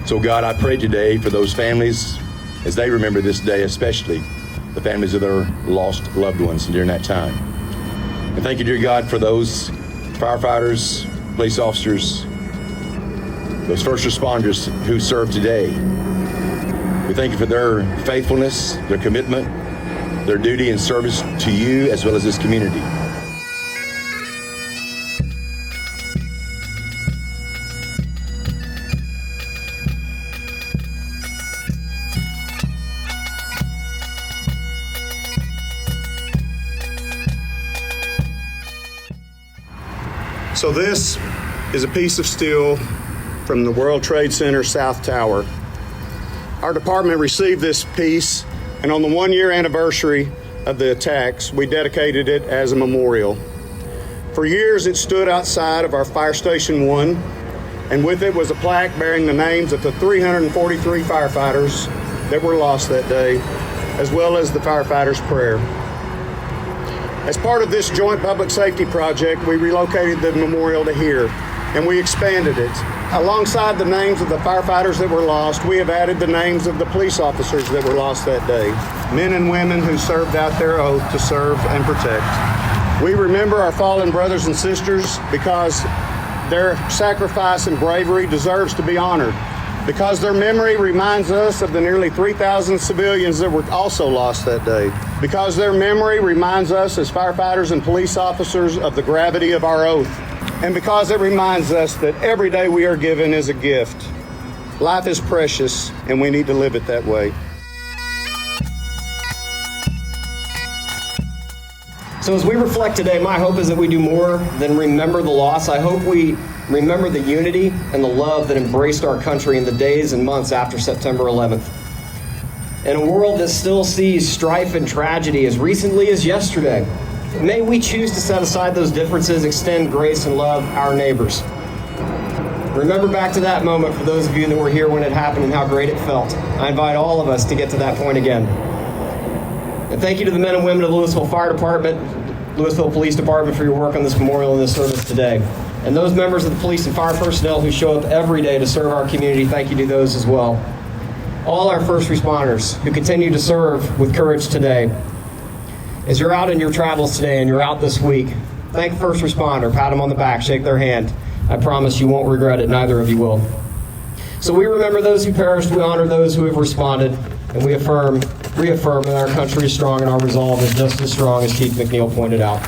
So God, I pray today for those families as they remember this day, especially the families of their lost loved ones during that time. And thank you, dear God, for those firefighters, police officers, those first responders who serve today. We thank you for their faithfulness, their commitment, their duty and service to you as well as this community. So this is a piece of steel from the World Trade Center South Tower. Our department received this piece, and on the 1-year anniversary of the attacks, we dedicated it as a memorial. For years, it stood outside of our Fire Station 1, and with it was a plaque bearing the names of the 343 firefighters that were lost that day, as well as the firefighters' prayer. As part of this joint public safety project, we relocated the memorial to here, and we expanded it. Alongside the names of the firefighters that were lost, we have added the names of the police officers that were lost that day, men and women who served out their oath to serve and protect. We remember our fallen brothers and sisters because their sacrifice and bravery deserves to be honored, because their memory reminds us of the nearly 3,000 civilians that were also lost that day, because their memory reminds us as firefighters and police officers of the gravity of our oath, and because it reminds us that every day we are given is a gift. Life is precious, and we need to live it that way. So as we reflect today, my hope is that we do more than remember the loss. I hope we remember the unity and the love that embraced our country in the days and months after September 11th. In a world that still sees strife and tragedy as recently as yesterday, may we choose to set aside those differences, extend grace and love our neighbors. Remember back to that moment for those of you that were here when it happened and how great it felt. I invite all of us to get to that point again. And thank you to the men and women of the Lewisville Fire Department, Lewisville Police Department for your work on this memorial and this service today. And those members of the police and fire personnel who show up every day to serve our community, thank you to those as well. All our first responders who continue to serve with courage today. As you're out in your travels today and you're out this week, thank the first responder, pat them on the back, shake their hand. I promise you won't regret it, neither of you will. So we remember those who perished, we honor those who have responded, and we reaffirm that our country is strong and our resolve is just as strong as Keith McNeil pointed out.